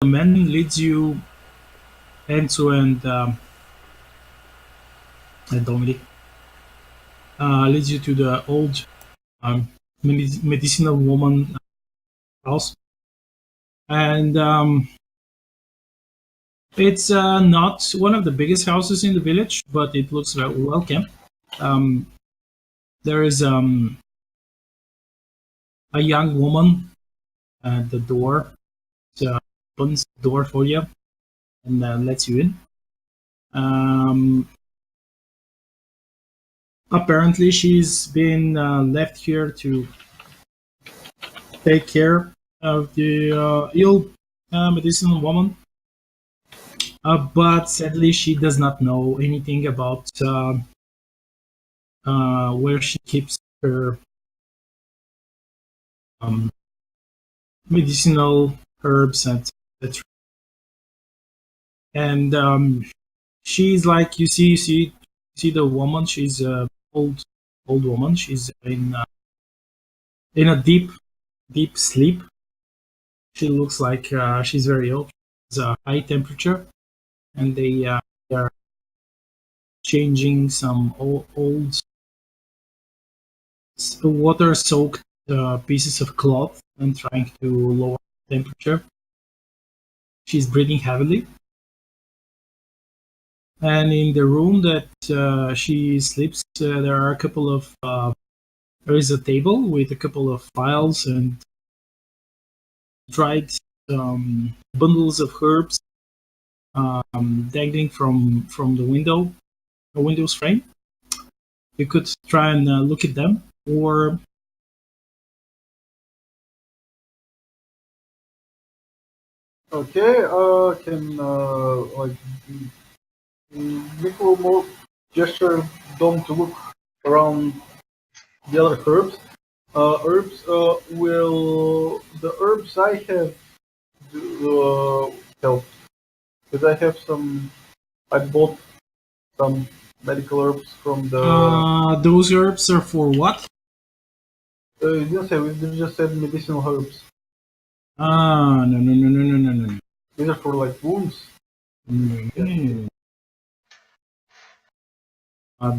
The man leads you end to end. Dominic leads you to the old um, medicinal woman house, and it's not one of the biggest houses in the village, but it looks well kept. Um, there is a young woman at the door. Opens the door for you and lets you in. Um, Apparently, she's been left here to take care of the ill medicinal woman. But sadly, she does not know anything about where she keeps her um, medicinal herbs and etc. And she's like you see the woman. She's a old woman. She's in a deep sleep. She looks like she's very ill. It's a high temperature, and they are changing some old water-soaked pieces of cloth and trying to lower the temperature. She's breathing heavily, and in the room that she sleeps, there are a couple of there is a table with a couple of files and dried bundles of herbs dangling from the window's frame. You could try and look at them, or Okay, can like make a little more gesture Dom to look around the other herbs. Will the herbs I have help? Because I have some. I bought some medical herbs from the. those herbs are for what? You didn't say. We just said medicinal herbs. No, no, no, no, no, no, no. These are for like wounds. No.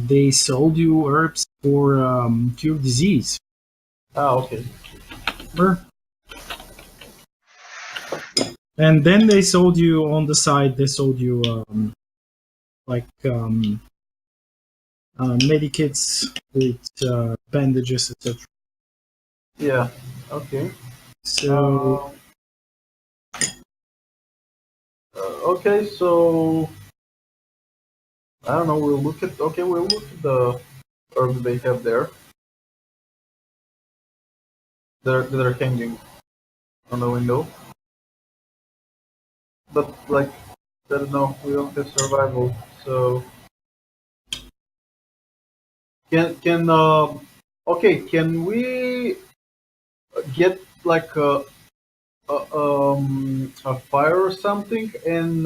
They sold you herbs for cure disease. Ah, okay. Remember? And then they sold you on the side. They sold you like medikits with bandages, etc. Yeah. Okay. So Okay. So I don't know. We'll look at. Okay, we'll look at the herbs they have there. They're hanging on the window. But like, I don't know. We don't have survival. So can okay? Can we get like a fire or something and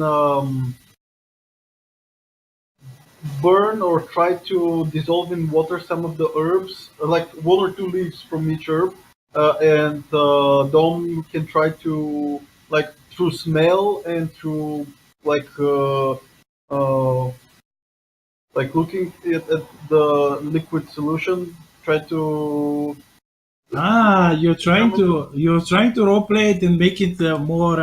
burn or try to dissolve in water some of the herbs, like one or two leaves from each herb, and Dom can try to like through smell and through like uh, like looking at the liquid solution, try to you're trying to roleplay it and make it more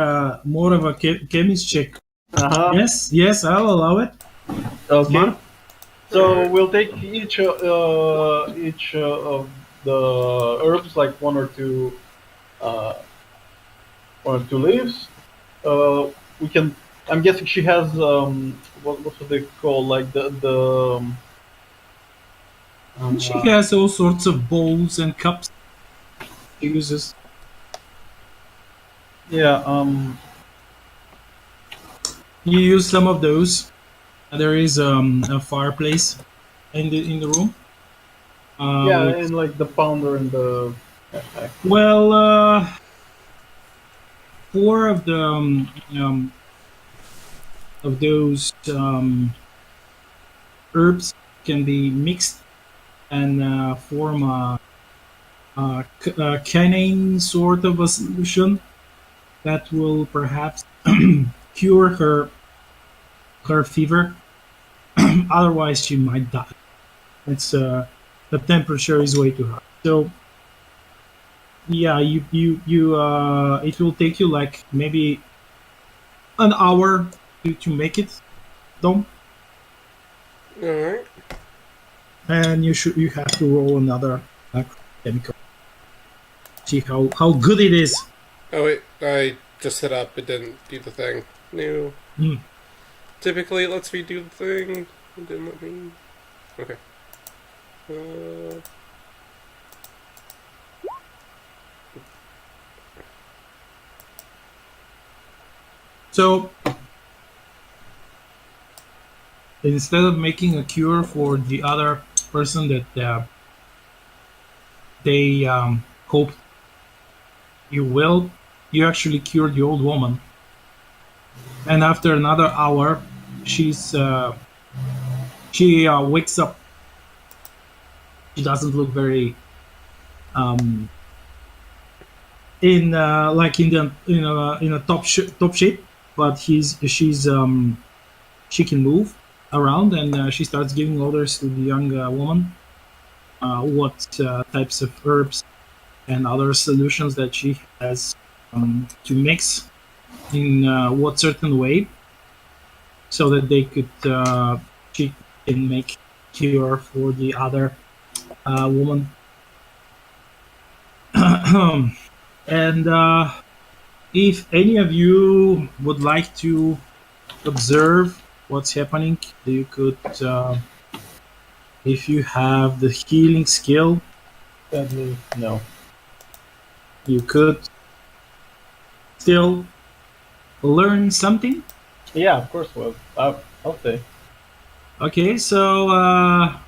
of a chemist check. uh-huh. Yes, I'll allow it. Okay. Smart. So we'll take each of the herbs, like uh, one or two leaves. We can. I'm guessing she has what do they call like She uh, has all sorts of bowls and cups she uses. yeah You use some of those. There is a fireplace in the room. yeah, With and like the pounder and the well, four of those herbs can be mixed and form a canine sort of a solution that will perhaps cure her fever. Otherwise, she might die. It's the temperature is way too high. So yeah, you it will take you like maybe an hour to make it, Dom, All right. and you have to roll another chemical. See how good it is. Oh wait, I just hit up. It didn't do the thing. No. Hmm. Typically, it lets me do the thing. It didn't let me. Okay. So instead of making a cure for the other person that they hoped you will, you actually cured the old woman. And after another hour, she wakes up. She doesn't look very in like in the in a top shape, but she can move around, and she starts giving orders to the young woman what types of herbs and other solutions that she has to mix in what certain way, so that they could she can make cure for the other woman. And if any of you would like to observe what's happening, you could, if you have the healing skill, Sadly, no. you could still learn something. Yeah, of course. Well, I'll say. Okay, so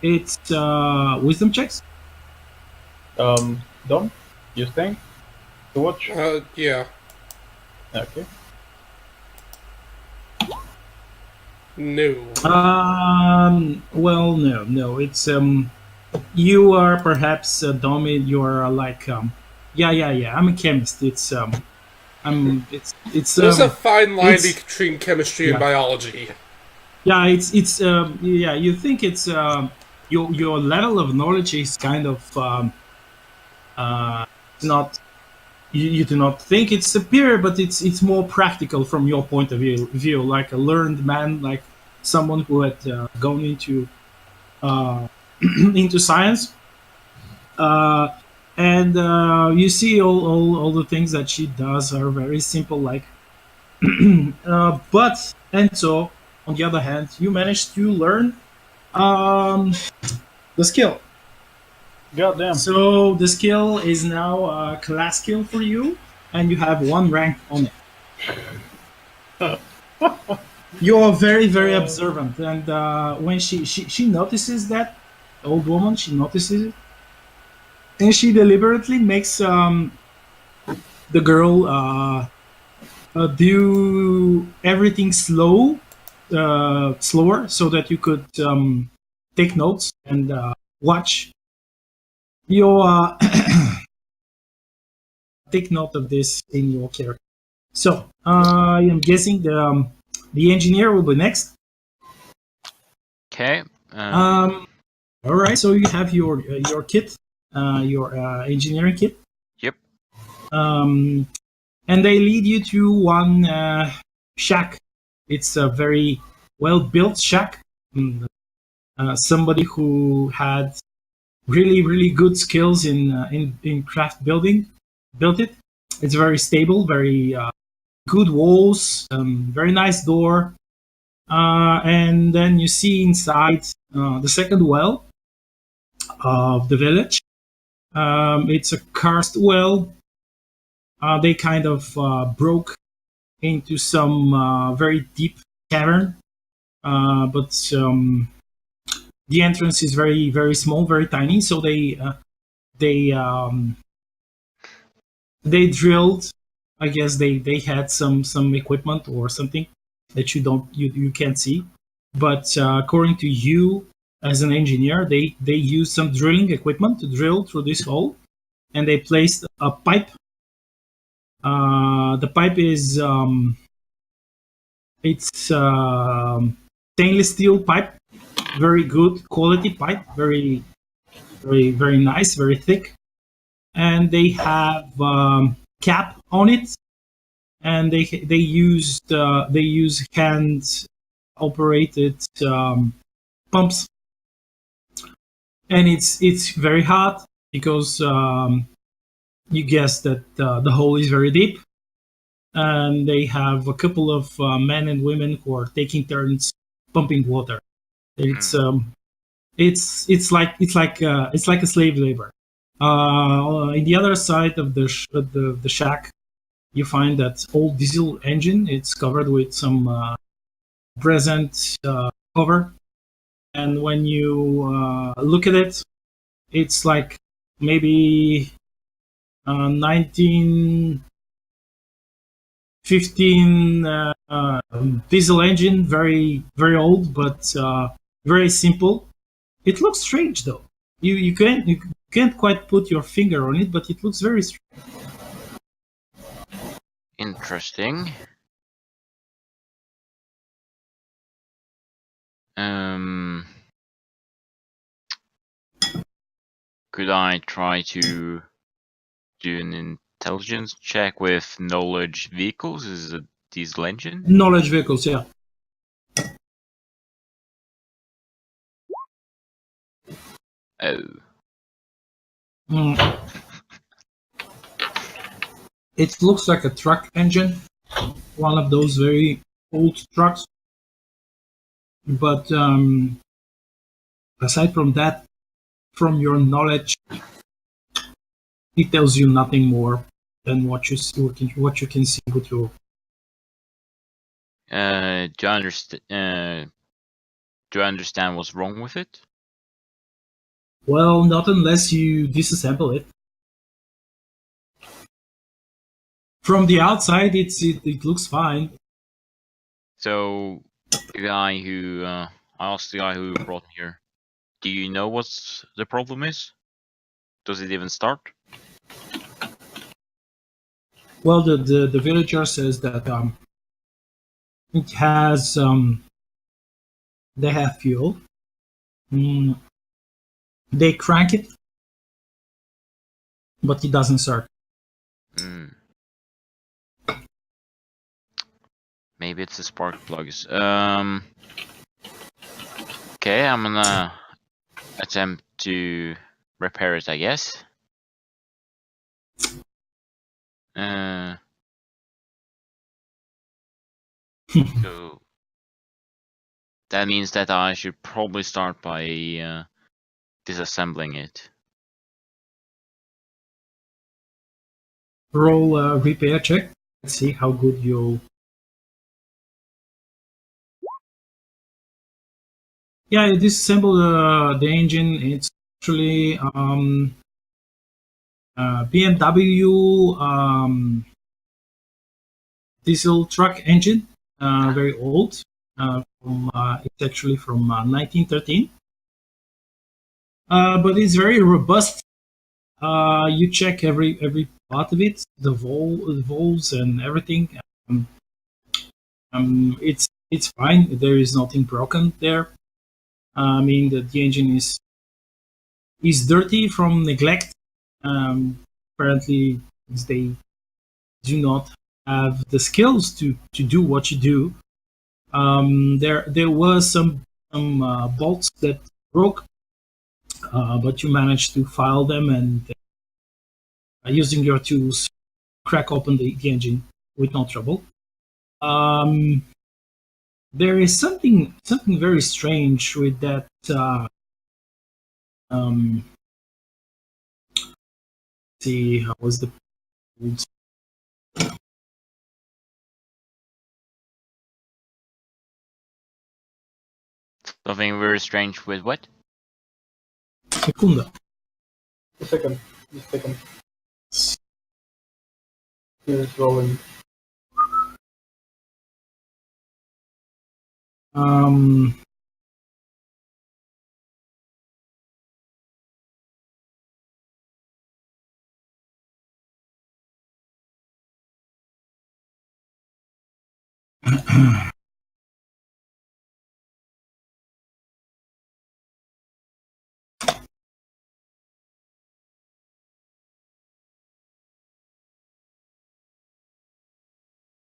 it's wisdom checks. Dom, you staying to watch? Yeah. Okay. No. Well, no. It's you are perhaps Domi. You're like yeah. I'm a chemist. It's it's There's a fine line it's- between chemistry and yeah. biology. yeah. It's yeah. You think it's your level of knowledge is kind of not. You do not think it's superior, but it's more practical from your point of view, like a learned man, like someone who had gone into into science. And you see all the things that she does are very simple, like but Enzo, on the other hand, you managed to learn the skill. Goddamn. So the skill is now a class skill for you, and you have one rank on it. You are very observant, and when she notices that, the old woman, she notices it, and she deliberately makes the girl do everything slower, so that you could take notes and watch. You take note of this in your character. So I am guessing the engineer will be next. Okay. All right. So you have your kit, your engineering kit. Yep. And they lead you to one shack. It's a very well built shack. Somebody who had really good skills in craft building built it. It's very stable, very good walls, very nice door. And then you see inside the second well of the village. It's a karst well. They kind of broke into some very deep cavern, but the entrance is very small, very tiny. So they drilled. I guess they had some equipment or something that you can't see. But according to you, as an engineer, they used some drilling equipment to drill through this hole, and they placed a pipe The pipe is it's stainless steel pipe, very good quality pipe, very nice, very thick, and they have cap on it, and they use hand operated pumps, and it's very hot because you guess that the hole is very deep, and they have a couple of men and women who are taking turns pumping water. It's like a slave labor. In the other side of the shack, you find that old diesel engine. It's covered with some present cover, and when you look at it, it's like maybe 1915 diesel engine, very old, but very simple. It looks strange though. You can't quite put your finger on it, but it looks very strange. Interesting. Could I try to do an intelligence check with knowledge vehicles? Is it a diesel engine? Knowledge vehicles, yeah. Oh. Mm. It looks like a truck engine, one of those very old trucks. But aside from that, from your knowledge, it tells you nothing more than what you can see with your. Do I understand what's wrong with it? Well, not unless you disassemble it. From the outside, it looks fine. So, the guy who I asked the guy who brought me here, do you know what the problem is? Does it even start? Well, the villager says that it has they have fuel. Mm, they crank it, but it doesn't start. Maybe it's the spark plugs. Okay, I'm gonna attempt to repair it, I guess. So that means that I should probably start by disassembling it. Roll a repair check. Let's see how good you'll. Yeah, you disassemble the engine. It's actually BMW diesel truck engine, very old. It's actually from 1913, but it's very robust. You check every part of it, the valves and everything. It's fine. There is nothing broken there. I mean, the engine is dirty from neglect. Apparently, they do not have the skills to do what you do. There was some bolts that broke, but you managed to file them and using your tools crack open the engine with no trouble. There is something very strange with that. See, how was the Something very strange with what? Secunda. A second. Just a second. Here's rolling. Um,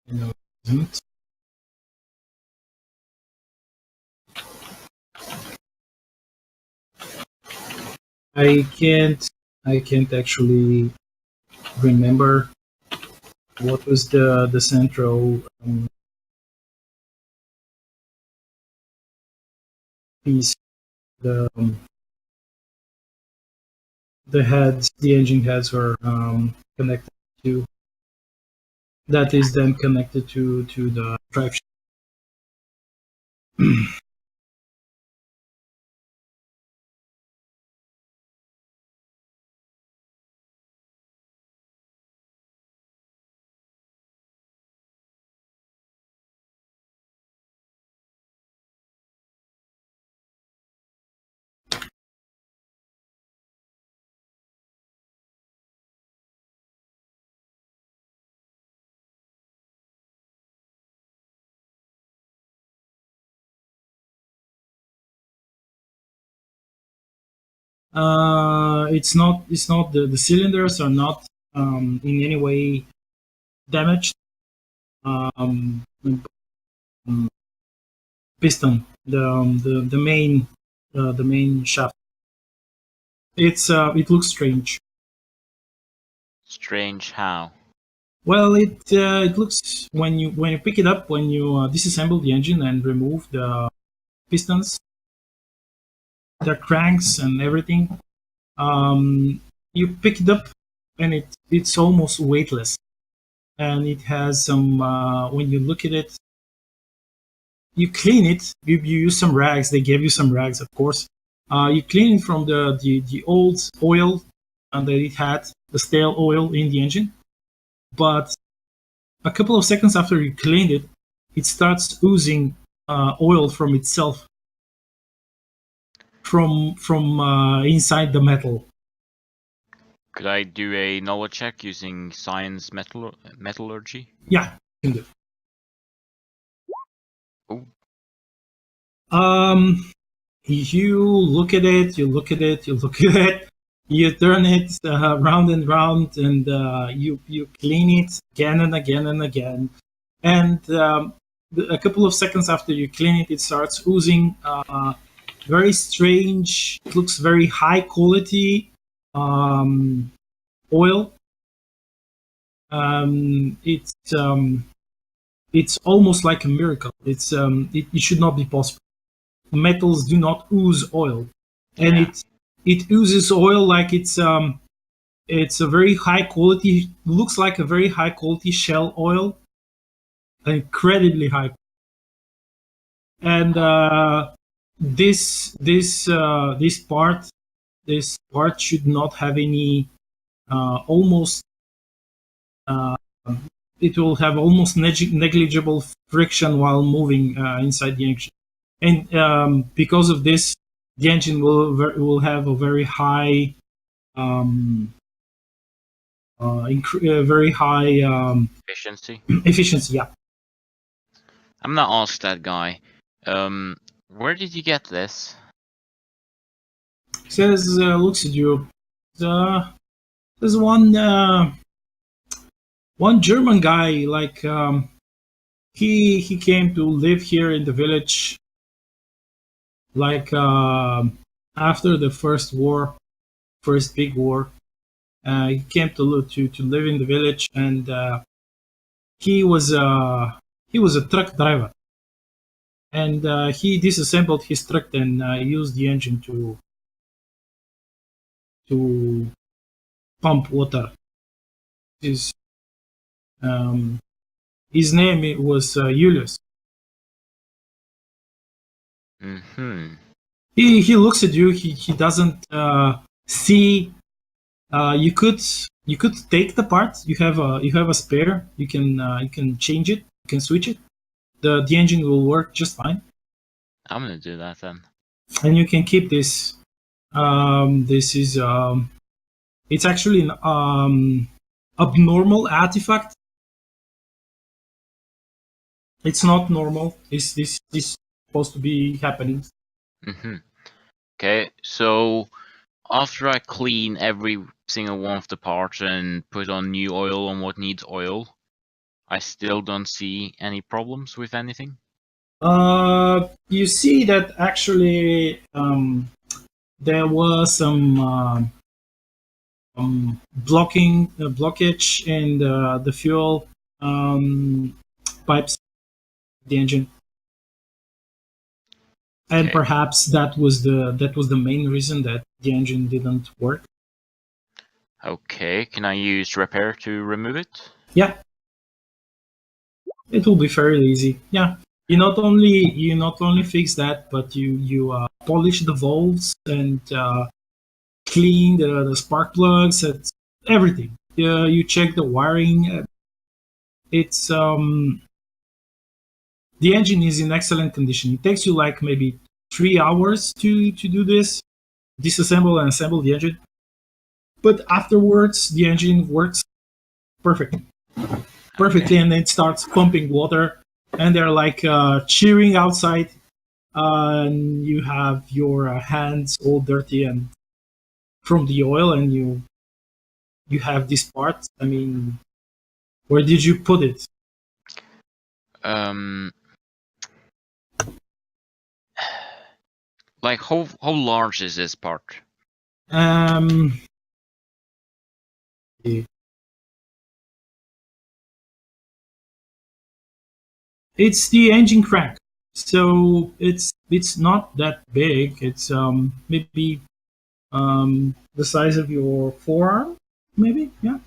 No, it isn't. I can't actually remember what was the central piece. The engine heads were connected to. That is then connected to the drive shaft. It's not the cylinders are not in any way damaged. Um, Piston, the main shaft. It looks strange. Strange how? Well, it looks when you pick it up, when you disassemble the engine and remove the pistons, the cranks and everything. You pick it up and it's almost weightless, and it has some. When you look at it, you clean it. You use some rags. They gave you some rags, of course. You clean it from the old oil that it had, the stale oil in the engine. But a couple of seconds after you cleaned it, it starts oozing oil from itself, from inside the metal. Could I do a knowledge check using science metallurgy? Yeah, you can do. Oh. You look at it, you look at it, you look at it, you turn it round and round, and you clean it again and again and again. And a couple of seconds after you clean it, it starts oozing very strange. It looks very high quality oil. It's almost like a miracle. It should not be possible. Metals do not ooze oil, and Yeah. it oozes oil like it's a very high quality. Looks like a very high quality shell oil, incredibly high. And this part should not have any almost. It will have almost negligible friction while moving inside the engine, and because of this, the engine will have a very high, very high Efficiency? efficiency. Yeah, I'm gonna ask that guy. Where did you get this? says looks at you. There's one German guy, like he came to live here in the village, like after the first big war. He came to live in the village, and he was a truck driver, and he disassembled his truck and used the engine to pump water. His his name was Julius. Mm-hmm. He looks at you. He doesn't see. You could take the part. You have a spare. You can change it. You can switch it. The engine will work just fine, I'm gonna do that then. and you can keep this. This is it's actually an abnormal artifact. It's not normal. This supposed to be happening. Mm-hmm. Okay, so after I clean every single one of the parts and put on new oil on what needs oil, I still don't see any problems with anything. You see that actually there was some blockage in the fuel pipes, the engine, and Okay. perhaps that was the main reason that the engine didn't work. Okay, can I use repair to remove it? Yeah, it will be fairly easy. Yeah, you not only fix that, but you polish the valves and clean the spark plugs and everything. You check the wiring. It's the engine is in excellent condition. It takes you like maybe 3 hours to do this, disassemble and assemble the engine. But afterwards, the engine works perfectly, and it starts pumping water. And they're like cheering outside. And you have your hands all dirty and from the oil, and you have this part. I mean, where did you put it? Like how large is this part? Um, it's the engine crank, so it's not that big. It's maybe the size of your forearm, maybe. Yeah,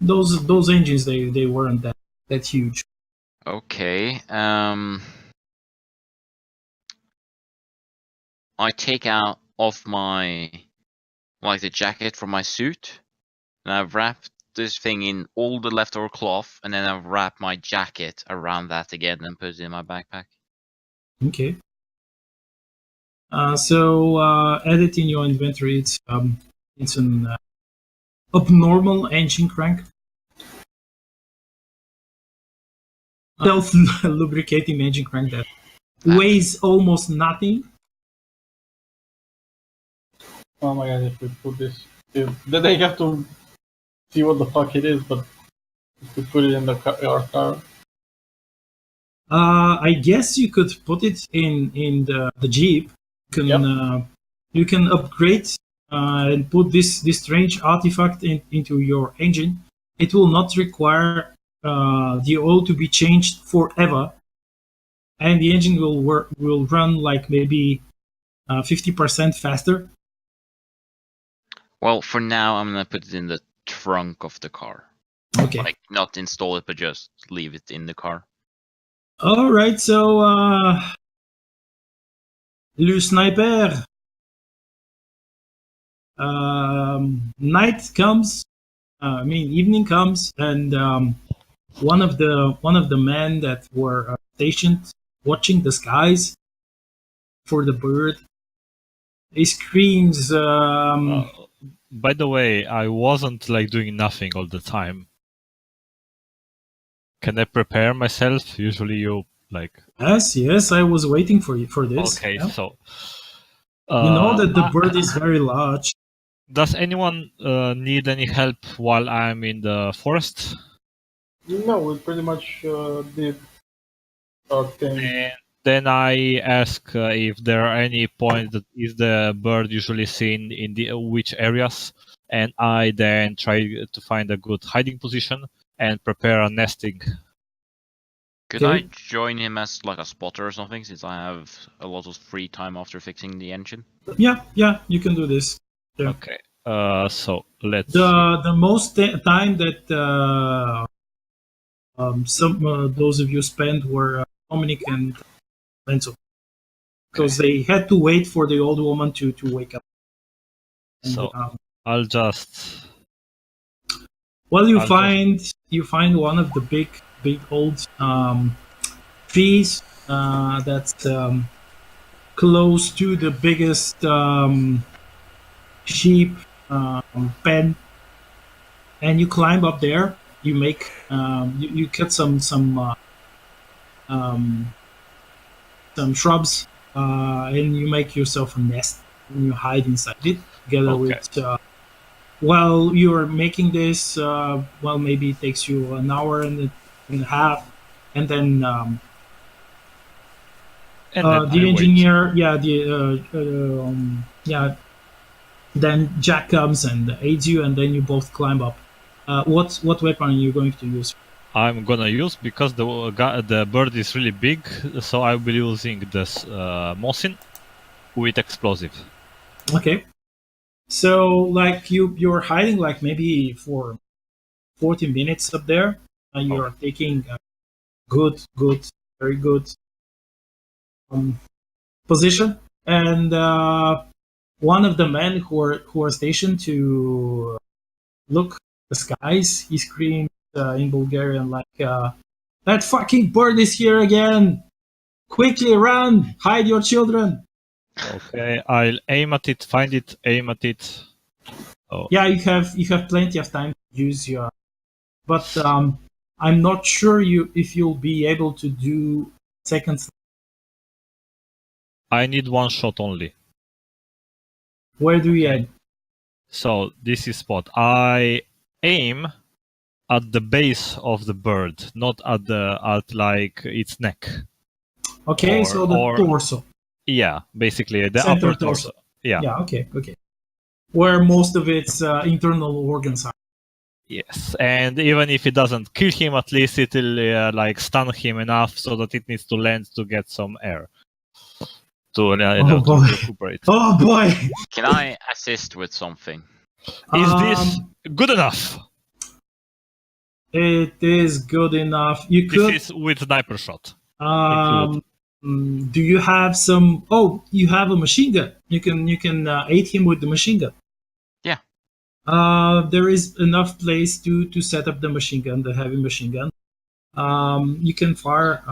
those engines they weren't that huge. Okay. I take out off my the jacket from my suit, and I've wrapped this thing in all the leftover cloth, and then I've wrapped my jacket around that again and put it in my backpack. Okay. So add it in your inventory. It's an abnormal engine crank. Self-lubricating engine crank that weighs almost nothing. Oh my god, if we put this, then they have to see what the fuck it is, but if we put it in our car. I guess you could put it in the Jeep. You can upgrade and put this strange artifact into your engine. It will not require the oil to be changed forever, and the engine will run like maybe 50% faster. Well, for now, I'm gonna put it in the trunk of the car. Okay. Like, not install it, but just leave it in the car. All right. So, le sniper. Night comes. Evening comes, and one of the men that were stationed watching the skies for the bird, he screams. By the way, I wasn't like doing nothing all the time. Can I prepare myself? Usually you like. Yes, I was waiting for you for this. Okay, yeah. so. You know that the bird is very large. Does anyone need any help while I'm in the forest? No, we pretty much did our thing. And then I ask if there are any points that is the bird usually seen in the which areas, and I then try to find a good hiding position and prepare a nesting. Could Okay. I join him as like a spotter or something, since I have a lot of free time after fixing the engine? Yeah, you can do this. Yeah. Okay. So let's. The most time that some those of you spent were Dominic and Lenzo, because they had to wait for the old woman to wake up. And, So I'll just. well, you find one of the big old trees that's close to the biggest sheep pen, and you climb up there. You make you cut some some shrubs, and you make yourself a nest and you hide inside it together Okay. with. While you're making this, well, maybe it takes you an hour and a half, and then And then I the wait. engineer, then Jack comes and aids you, and then you both climb up. What weapon are you going to use? I'm gonna use, because the bird is really big, so I'll be using this Mosin with explosive. Okay. So like you're hiding like maybe for 40 minutes up there, and you're taking good, very good position. And one of the men who are stationed to look the skies, he screams in Bulgarian like, "That fucking bird is here again! Quickly run! Hide your children!" Okay, I'll aim at it, find it, aim at it. Yeah, you have plenty of time to use your, but I'm not sure if you'll be able to do seconds. I need one shot only. Where do you aim? So this is spot. I aim at the base of the bird, not at like its neck. Okay, so the or- torso. Yeah, basically the Center upper torso. Yeah. Yeah, okay. Where most of its internal organs are. Yes, and even if it doesn't kill him, at least it'll like stun him enough so that it needs to land to get some air to to boy. recuperate. Oh boy! Can I assist with something? Is this good enough? It is good enough. You could. This is with sniper shot. Do you have some? Oh, you have a machine gun. You can aid him with the machine gun. Yeah. There is enough place to set up the machine gun, the heavy machine gun. You can fire.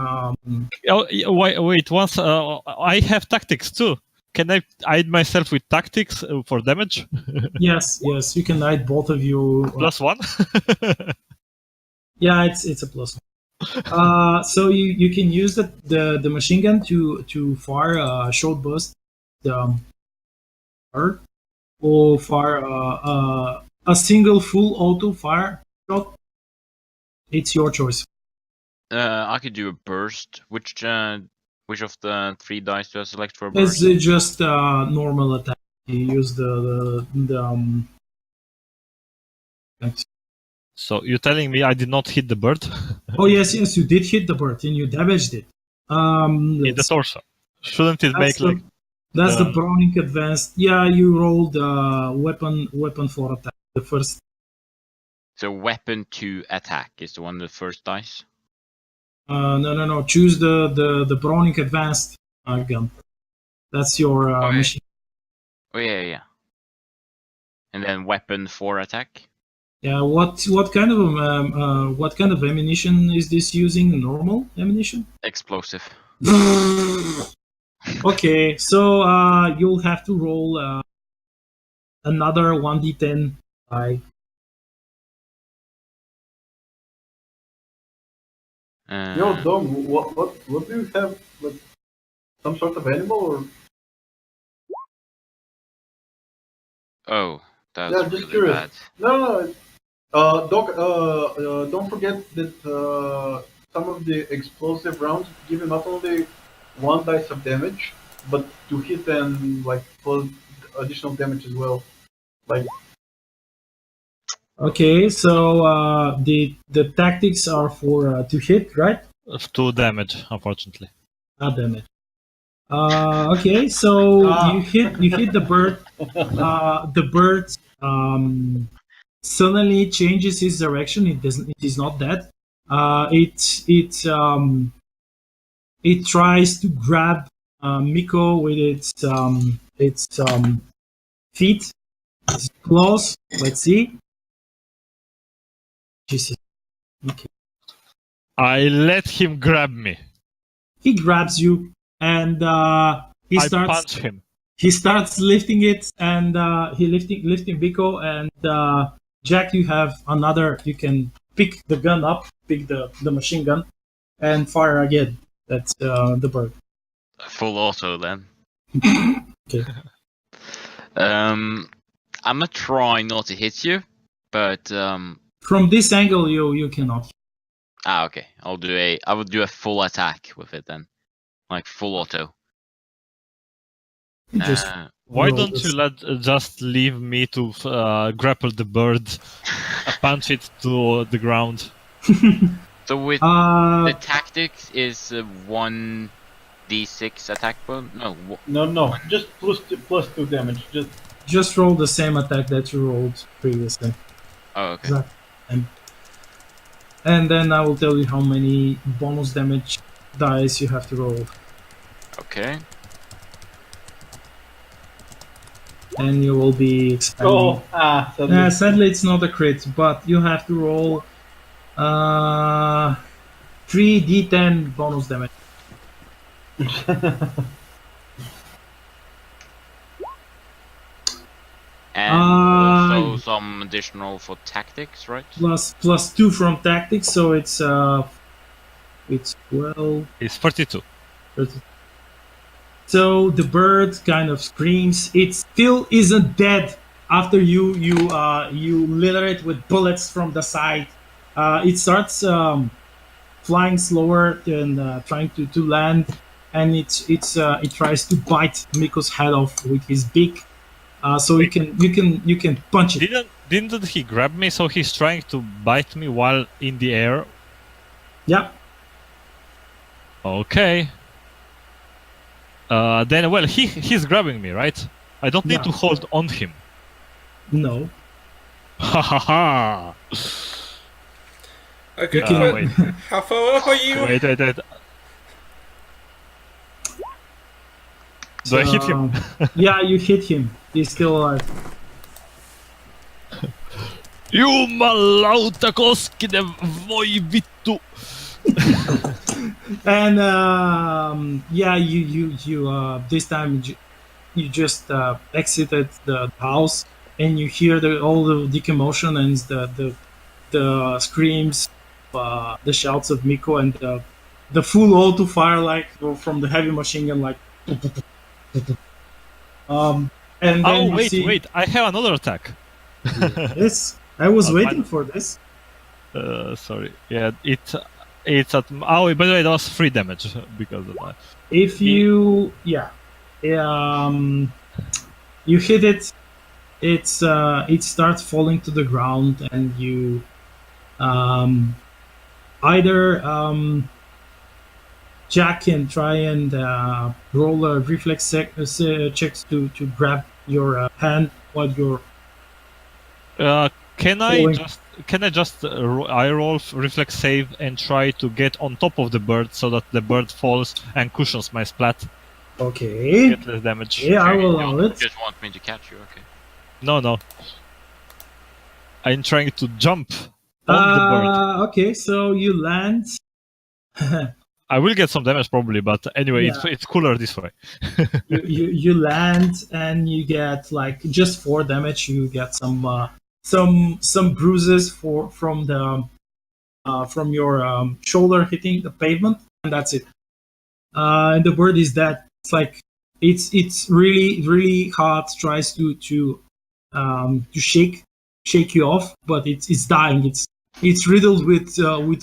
Wait. Once I have tactics too. Can I aid myself with tactics for damage? Yes, you can aid both of you. +1. Yeah, it's a plus one. So you can use the machine gun to fire a short burst, bird, or fire a single full auto fire shot. It's your choice. I could do a burst. Which of the 3 dice do I select for a burst? It's just normal attack. You use the So you're telling me I did not hit the bird Oh yes, you did hit the bird and you damaged it. in the torso? Shouldn't it make like? That's the Browning Advanced. Yeah, you rolled weapon for attack. The first. So weapon to attack is the one the first dice. No. Choose the Browning Advanced gun. That's your Okay. machine. Oh yeah. And then weapon for attack. Yeah. What kind of ammunition is this using? Normal ammunition. Explosive. Okay, so you'll have to roll another 1d10 die. Yo, Dom, what do you have? Like some sort of animal or? Oh, that's Yeah, just really curious. bad. No. Doc, don't forget that some of the explosive rounds give you not only 1 dice of damage, but to hit and like plus additional damage as well. Like Okay, so the tactics are for to hit, right? 2 damage, unfortunately. Damage. Okay, so you hit the bird. The bird suddenly changes its direction. It is not dead. It tries to grab Miko with its feet, its claws. Let's see. Jesus. Okay. I let him grab me. He grabs you and he I starts. punch him. He starts lifting it, and he lifting Biko, and Jack, you have another. You can pick the gun up, pick the machine gun, and fire again. That's the bird. Full auto then. Okay. I'm gonna try not to hit you, but From this angle, you cannot. okay. I will do a full attack with it then, like full auto. You just Why roll don't this. you just leave me to grapple the bird, punch it to the ground? So with Uh, the tactics is 1d6 attack bonus. No, No, just +2 damage. just roll the same attack that you rolled previously. oh okay. Exactly. And then I will tell you how many bonus damage dice you have to roll. Okay. And you will be expanding. Sadly. Sadly, it's not a crit, but you have to roll 3d10 bonus damage. And also some additional for tactics, right? Plus 2 from tactics, so it's 12. It's 42. 30. So the bird kind of screams. It still isn't dead after you litter it with bullets from the side. It starts flying slower and trying to land, and it tries to bite Miko's head off with his beak. So you can punch it. Didn't he grab me? So he's trying to bite me while in the air. Yeah. Okay. Then well, he's grabbing me, right? I don't need Yeah. to hold on him. No. Ha ha ha! Okay, Wait, how far up are you? wait. Do I hit him? Yeah, you hit him. He's still alive. Jumalauta koskinen, voi vittu! And yeah, you this time you just exited the house, and you hear all the commotion and the screams, the shouts of Miko, and the full auto fire like from the heavy machine gun, like. And then Oh you see, wait! I have another attack. Yes, I was Oh, waiting for this. Sorry. Yeah, it's at. Oh, by the way, that was 3 damage because of that. If you you hit it, it starts falling to the ground, and you either Jack can try and roll a reflex checks to grab your hand while you're Can Falling. I just I roll reflex save and try to get on top of the bird so that the bird falls and cushions my splat, okay. get less damage. Yeah, I Okay, will you allow it. just want me to catch you, okay. No. I'm trying to jump on the bird. Okay, so you land. I will get some damage probably, but anyway, Yeah. it's cooler this way. you land and you get like just 4 damage. You get some bruises from your shoulder hitting the pavement, and that's it. And the bird is dead. It's like it's really hard. Tries to shake you off, but it's dying. It's riddled with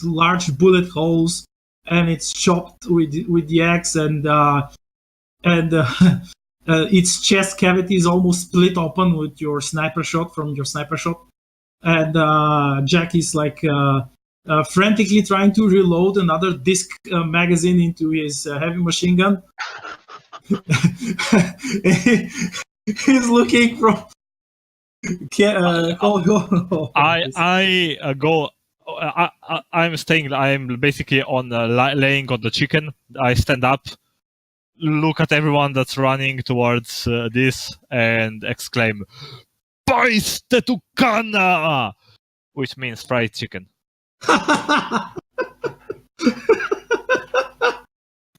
large bullet holes, and it's chopped with the axe, and its chest cavity is almost split open with your sniper shot and Jack is like frantically trying to reload another disc magazine into his heavy machine gun. He's looking from I'm staying. I'm basically on laying on the chicken. I stand up, look at everyone that's running towards this, and exclaim, "Paiste tukana!" which means fried chicken.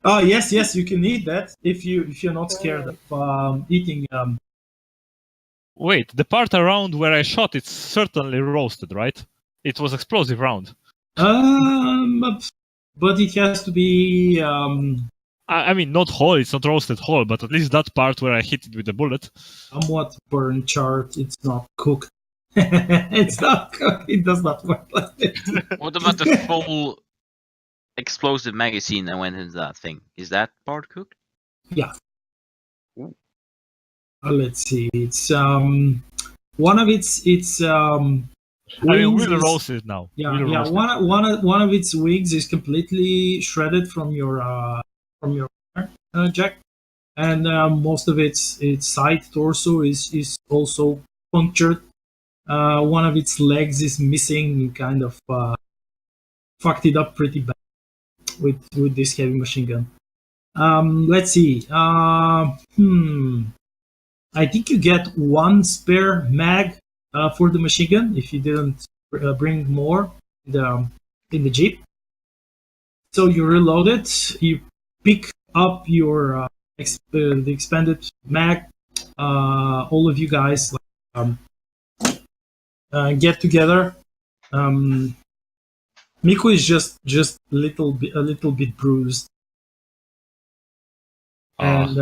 Oh yes, you can eat that if you're not scared of eating. Wait, the part around where I shot, it's certainly roasted, right? It was explosive round. but it has to be. I mean, not whole. It's not roasted whole, but at least that part where I hit it with a bullet. Somewhat burnt charred. It's not cooked. It's not cooked. It does not work like this. What about the full explosive magazine that went into that thing? Is that part cooked? Let's see. It's one of its I mean, wings we'll is- roast it now. Yeah, We'll yeah. roast it. One of its wings is completely shredded from your Jack, and most of its side torso is also punctured. One of its legs is missing. You kind of fucked it up pretty bad with this heavy machine gun. Let's see. I think you get one spare mag for the machine gun if you didn't bring more in the jeep. So you reload it. You pick up your the expanded mag. All of you guys get together. Miku is just a little bit bruised, and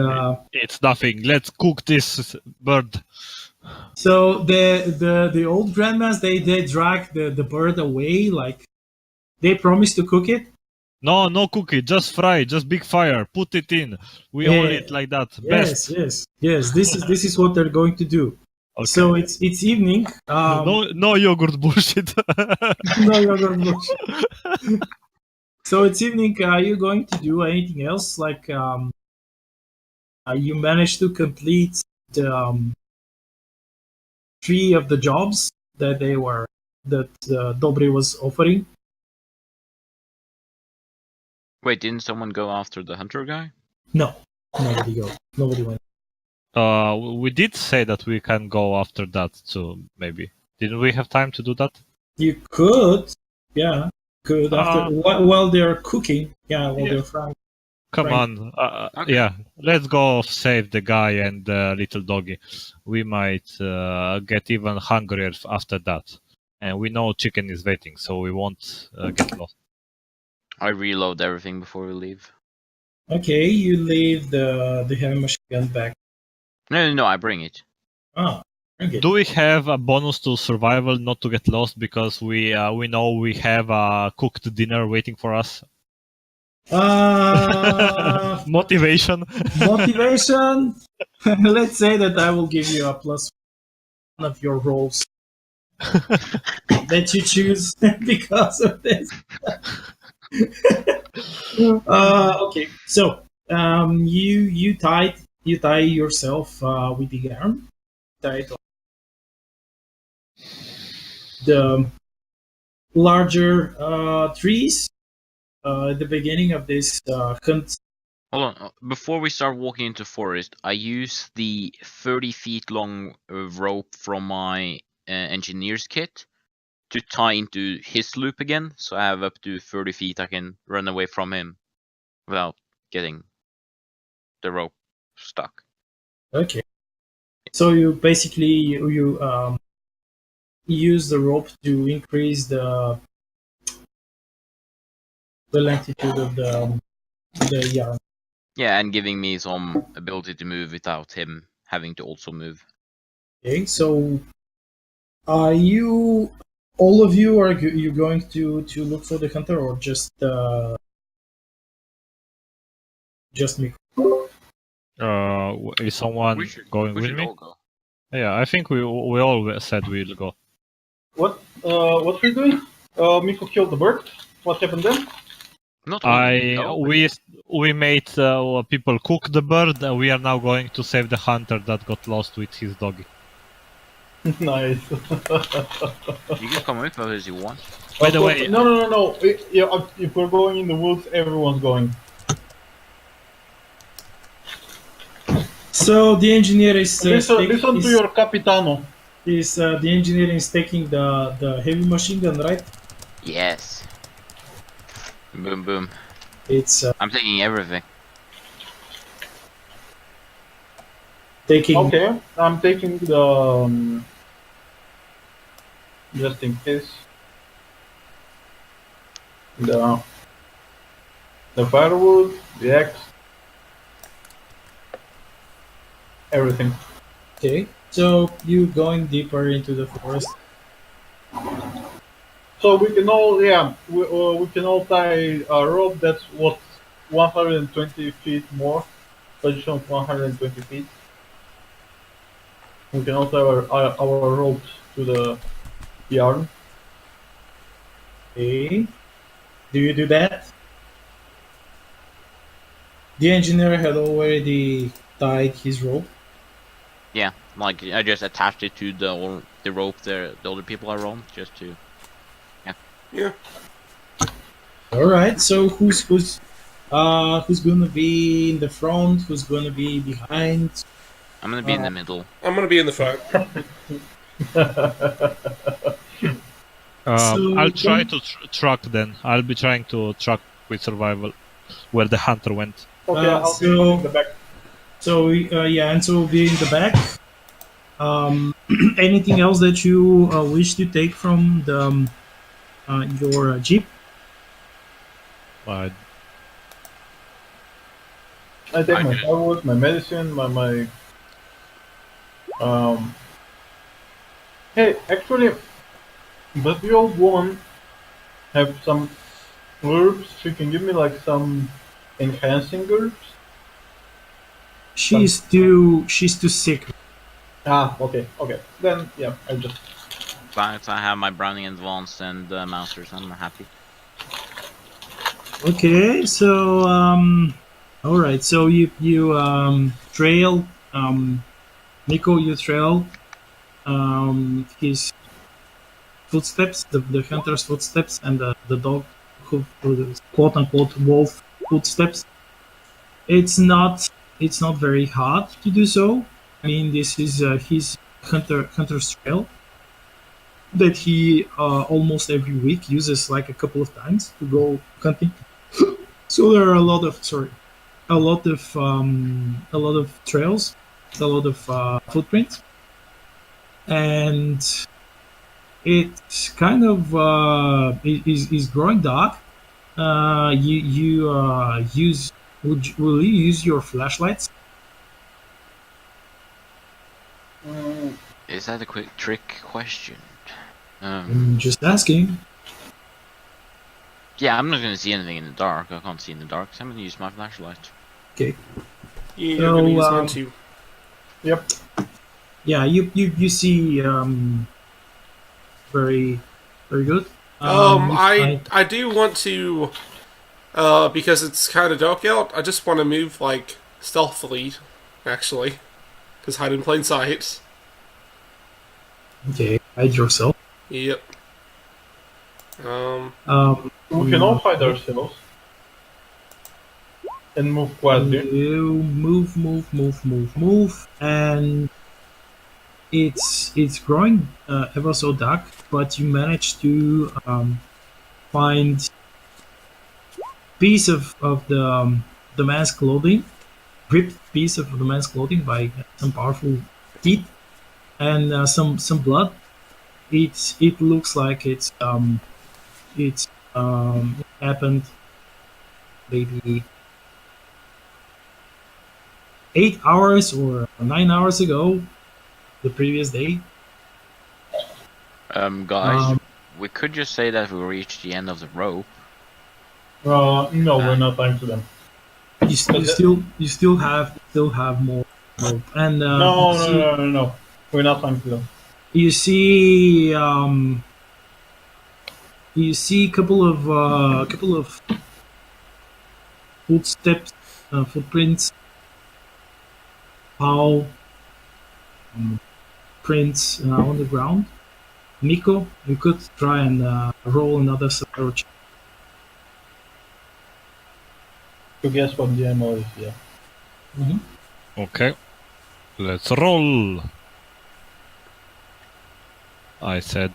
It's nothing. Let's cook this bird. so the old grandmas they drag the bird away, like they promised to cook it. No cookie, just fry, just big fire. Put it in. We all Yeah. eat like that. Yes, Best. yes. This is what they're going to do. Okay. So it's evening. No yogurt bullshit. No yogurt bush. So it's evening. Are you going to do anything else? Like you managed to complete the 3 of the jobs that Dobry was offering. Wait, didn't someone go after the hunter guy? No, nobody went. We did say that we can go after that too, maybe. Didn't we have time to do that? You could, yeah, could after while they're cooking, while Yeah. they're frying. Come Right. on. Okay. Yeah, let's go save the guy and the little doggy. We might get even hungrier after that. And we know chicken is waiting, so we won't get lost. I reload everything before we leave. Okay, you leave the heavy machine gun back. No, I bring it. Ah, bring it. Do we have a bonus to survival not to get lost because we know we have a cooked dinner waiting for us? Motivation. Motivation. Let's say that I will give you a plus one of your rolls that you choose because of this. Okay, so you tie yourself with the arm. Tied on the larger trees at the beginning of this hunt. Hold on. Before we start walking into forest, I use the 30 feet long rope from my engineer's kit to tie into his loop again, so I have up to 30 feet I can run away from him without getting the rope stuck. Okay. So you basically you use the rope to increase the longitude of the yarn. Yeah, and giving me some ability to move without him having to also move. Okay. So are you all of you are you going to look for the hunter or just me? Is someone going we with should me? all go. Yeah, I think we all said we'll go. What we're doing? Miko killed the bird. What happened then? Not only, no, but- We made people cook the bird, and we are now going to save the hunter that got lost with his doggy. Nice. You can come with us as you want. By the way, No. If we're going in the woods, everyone's going. So the engineer is Listen to your capitano. the engineer is taking the heavy machine gun, right? Yes. Boom, boom. It's I'm taking everything. taking. Okay, I'm taking the just in case. The the firewood, the axe, everything. Okay. So you going deeper into the forest. So we can all, we can all tie a rope that's what 120 feet more, position of 120 feet. We can all tie our ropes to the yarn. Okay. Do you do that? The engineer had already tied his rope. Yeah, like I just attached it to the rope the other people are on, just to. Yeah. All right. So who's gonna be in the front? Who's gonna be behind? I'm gonna be in the middle. I'm gonna be in the front. So I'll try then- to track then. I'll be trying to track with survival where the hunter went. Okay, I'll be so- in the back. So yeah, and so we'll be in the back. Anything else that you wish to take from the your jeep? Uh, I take I my did. firewood, my medicine, my Hey, actually, does the old woman have some herbs? She can give me like some enhancing herbs. She's too sick. Ah, okay. Then yeah, I just But I have my Browning Advanced and Masters. I'm happy. Okay, so all right. So you trail Nico. You trail his footsteps, the hunter's footsteps, and the dog, who quote unquote wolf footsteps. It's not very hard to do so. I mean, this is his hunter's trail that he almost every week uses like a couple of times to go hunting. So there are a lot of trails, a lot of footprints, and it's kind of is growing dark. You use will you use your flashlights? Is that a quick trick question? I'm just asking. Yeah, I'm not gonna see anything in the dark. I can't see in the dark, so I'm gonna use my flashlight. Okay. You're So, gonna use mine too. yep. Yeah, you see very good. You I do want to, because it's kind of dark out. I just want to move like stealthily, actually, because hide in plain sight. okay, hide yourself. Yep. We can all hide ourselves and move quietly. You move, and it's growing ever so dark, but you manage to find piece of the man's clothing, ripped piece of the man's clothing by some powerful teeth, and some blood. It looks like it happened maybe 8 hours or 9 hours ago, the previous day. Guys, Um, we could just say that we reached the end of the rope. No, we're not time to them. you still have more hope, and No. We're not time to them. you see a couple of footsteps, footprints, how prints on the ground. Nico, you could try and roll another survival check. To guess what the ammo is, yeah. okay, let's roll. I said,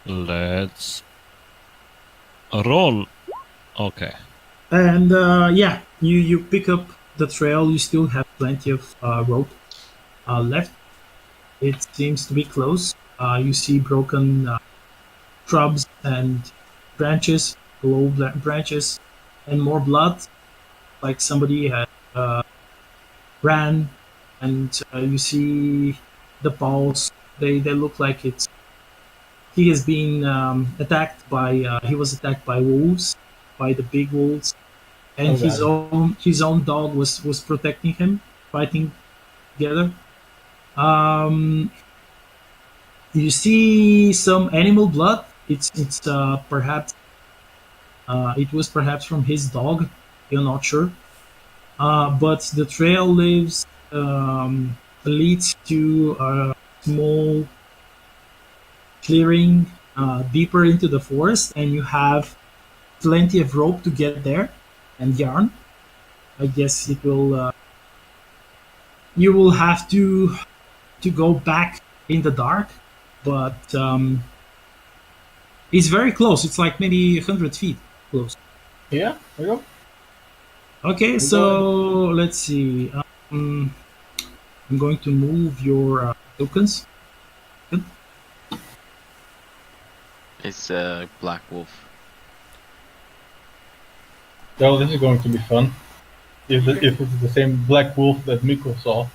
let's roll. Okay. And yeah, you pick up the trail. You still have plenty of rope left. It seems to be close. You see broken shrubs and branches, low branches, and more blood, like somebody had ran, and you see the paws. They look like it's he has been attacked by he was attacked by wolves, by the big wolves, and his own dog was protecting him, fighting together. Um, you see some animal blood. It's perhaps it was perhaps from his dog. You're not sure. But the trail leads to a small clearing deeper into the forest, and you have plenty of rope to get there and yarn. I guess it will. You will have to go back in the dark, but it's very close. It's like maybe 100 feet close. Yeah, there you go. Okay, so let's see. I'm going to move your tokens. It's Black Wolf. Oh, this is going to be fun. If it's the same black wolf that Miko saw.